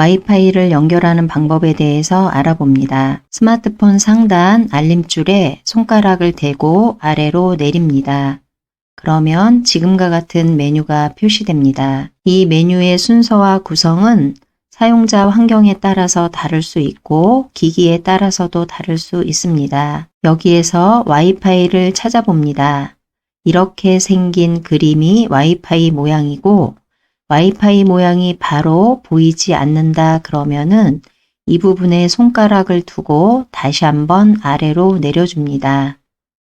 와이파이를 연결하는 방법에 대해서 알아봅니다. 스마트폰 상단 알림줄에 손가락을 대고 아래로 내립니다. 그러면 지금과 같은 메뉴가 표시됩니다. 이 메뉴의 순서와 구성은 사용자 환경에 따라서 다를 수 있고 기기에 따라서도 다를 수 있습니다. 여기에서 와이파이를 찾아봅니다. 이렇게 생긴 그림이 와이파이 모양이고 와이파이 모양이 바로 보이지 않는다 그러면은 이 부분에 손가락을 두고 다시 한번 아래로 내려줍니다.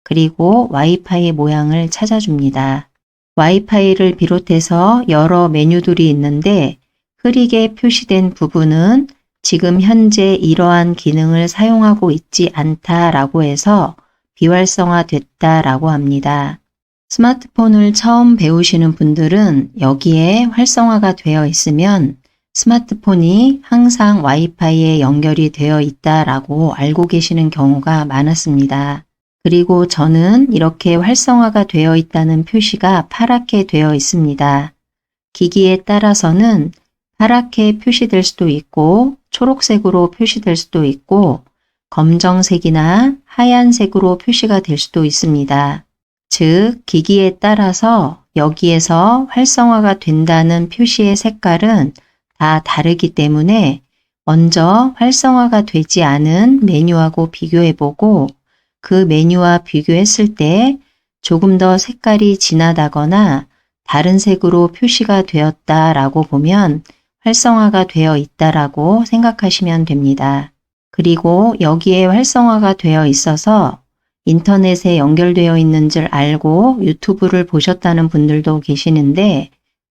그리고 와이파이 모양을 찾아줍니다. 와이파이를 비롯해서 여러 메뉴들이 있는데 흐리게 표시된 부분은 지금 현재 이러한 기능을 사용하고 있지 않다라고 해서 비활성화됐다라고 합니다. 스마트폰을 처음 배우시는 분들은 여기에 활성화가 되어 있으면 스마트폰이 항상 와이파이에 연결이 되어 있다라고 알고 계시는 경우가 많았습니다. 그리고 저는 이렇게 활성화가 되어 있다는 표시가 파랗게 되어 있습니다. 기기에 따라서는 파랗게 표시될 수도 있고 초록색으로 표시될 수도 있고 검정색이나 하얀색으로 표시가 될 수도 있습니다. 즉, 기기에 따라서 여기에서 활성화가 된다는 표시의 색깔은 다 다르기 때문에 먼저 활성화가 되지 않은 메뉴하고 비교해보고 그 메뉴와 비교했을 때 조금 더 색깔이 진하다거나 다른 색으로 표시가 되었다라고 보면 활성화가 되어 있다라고 생각하시면 됩니다. 그리고 여기에 활성화가 되어 있어서 인터넷에 연결되어 있는 줄 알고 유튜브를 보셨다는 분들도 계시는데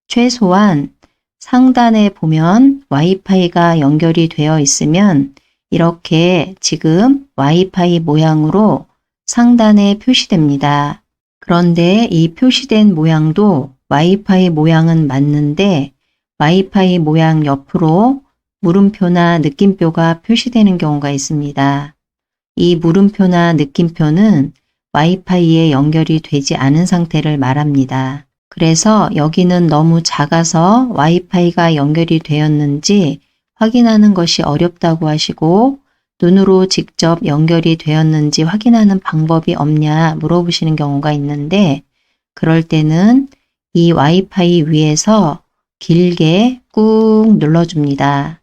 최소한 상단에 보면 와이파이가 연결이 되어 있으면 이렇게 지금 와이파이 모양으로 상단에 표시됩니다. 그런데 이 표시된 모양도 와이파이 모양은 맞는데 와이파이 모양 옆으로 물음표나 느낌표가 표시되는 경우가 있습니다. 이 물음표나 느낌표는 와이파이에 연결이 되지 않은 상태를 말합니다. 그래서 여기는 너무 작아서 와이파이가 연결이 되었는지 확인하는 것이 어렵다고 하시고 눈으로 직접 연결이 되었는지 확인하는 방법이 없냐 물어보시는 경우가 있는데 그럴 때는 이 와이파이 위에서 길게 꾹 눌러줍니다.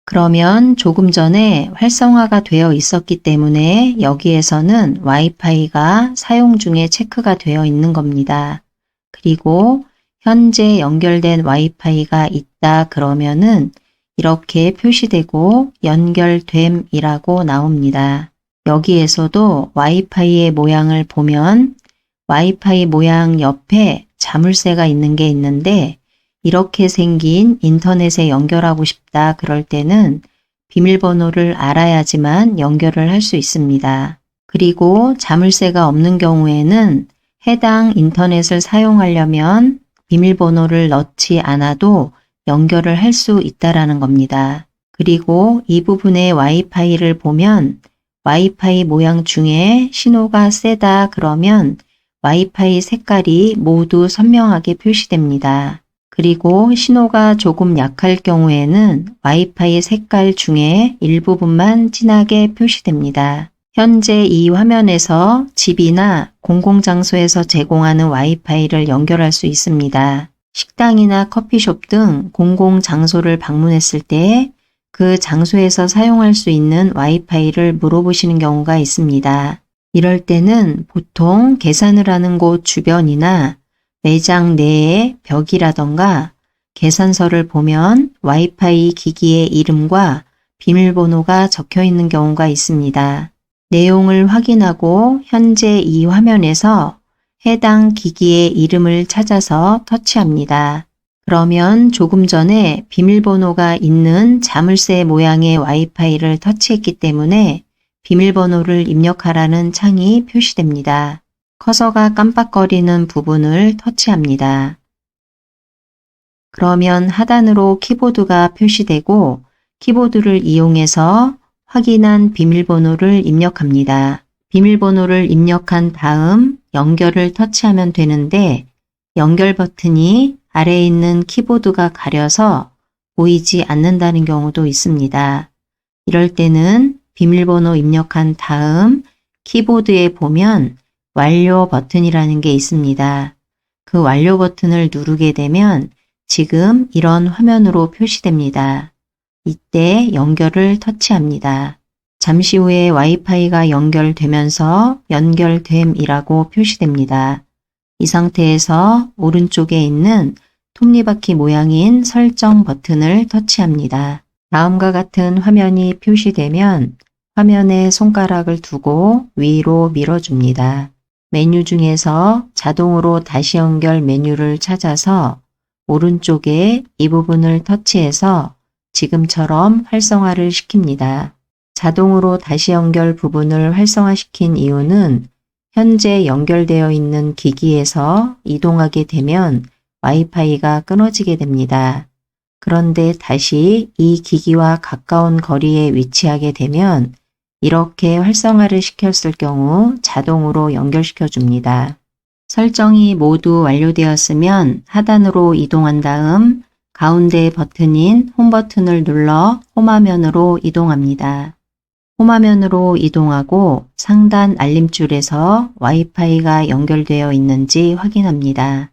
그러면 조금 전에 활성화가 되어 있었기 때문에 여기에서는 와이파이가 사용 중에 체크가 되어 있는 겁니다. 그리고 현재 연결된 와이파이가 있다 그러면은 이렇게 표시되고 연결됨이라고 나옵니다. 여기에서도 와이파이의 모양을 보면 와이파이 모양 옆에 자물쇠가 있는 게 있는데 이렇게 생긴 인터넷에 연결하고 싶다 그럴 때는 비밀번호를 알아야지만 연결을 할 수 있습니다. 그리고 자물쇠가 없는 경우에는 해당 인터넷을 사용하려면 비밀번호를 넣지 않아도 연결을 할 수 있다라는 겁니다. 그리고 이 부분의 와이파이를 보면 와이파이 모양 중에 신호가 세다 그러면 와이파이 색깔이 모두 선명하게 표시됩니다. 그리고 신호가 조금 약할 경우에는 와이파이 색깔 중에 일부분만 진하게 표시됩니다. 현재 이 화면에서 집이나 공공장소에서 제공하는 와이파이를 연결할 수 있습니다. 식당이나 커피숍 등 공공장소를 방문했을 때 그 장소에서 사용할 수 있는 와이파이를 물어보시는 경우가 있습니다. 이럴 때는 보통 계산을 하는 곳 주변이나 매장 내의 벽이라던가 계산서를 보면 와이파이 기기의 이름과 비밀번호가 적혀 있는 경우가 있습니다. 내용을 확인하고 현재 이 화면에서 해당 기기의 이름을 찾아서 터치합니다. 그러면 조금 전에 비밀번호가 있는 자물쇠 모양의 와이파이를 터치했기 때문에 비밀번호를 입력하라는 창이 표시됩니다. 커서가 깜빡거리는 부분을 터치합니다. 그러면 하단으로 키보드가 표시되고 키보드를 이용해서 확인한 비밀번호를 입력합니다. 비밀번호를 입력한 다음 연결을 터치하면 되는데 연결 버튼이 아래에 있는 키보드가 가려서 보이지 않는다는 경우도 있습니다. 이럴 때는 비밀번호 입력한 다음 키보드에 보면 완료 버튼이라는 게 있습니다. 그 완료 버튼을 누르게 되면 지금 이런 화면으로 표시됩니다. 이때 연결을 터치합니다. 잠시 후에 와이파이가 연결되면서 연결됨이라고 표시됩니다. 이 상태에서 오른쪽에 있는 톱니바퀴 모양인 설정 버튼을 터치합니다. 다음과 같은 화면이 표시되면 화면에 손가락을 두고 위로 밀어줍니다. 메뉴 중에서 자동으로 다시 연결 메뉴를 찾아서 오른쪽에 이 부분을 터치해서 지금처럼 활성화를 시킵니다. 자동으로 다시 연결 부분을 활성화시킨 이유는 현재 연결되어 있는 기기에서 이동하게 되면 와이파이가 끊어지게 됩니다. 그런데 다시 이 기기와 가까운 거리에 위치하게 되면 이렇게 활성화를 시켰을 경우 자동으로 연결시켜 줍니다. 설정이 모두 완료되었으면 하단으로 이동한 다음 가운데 버튼인 홈 버튼을 눌러 홈화면으로 이동합니다. 홈화면으로 이동하고 상단 알림줄에서 와이파이가 연결되어 있는지 확인합니다.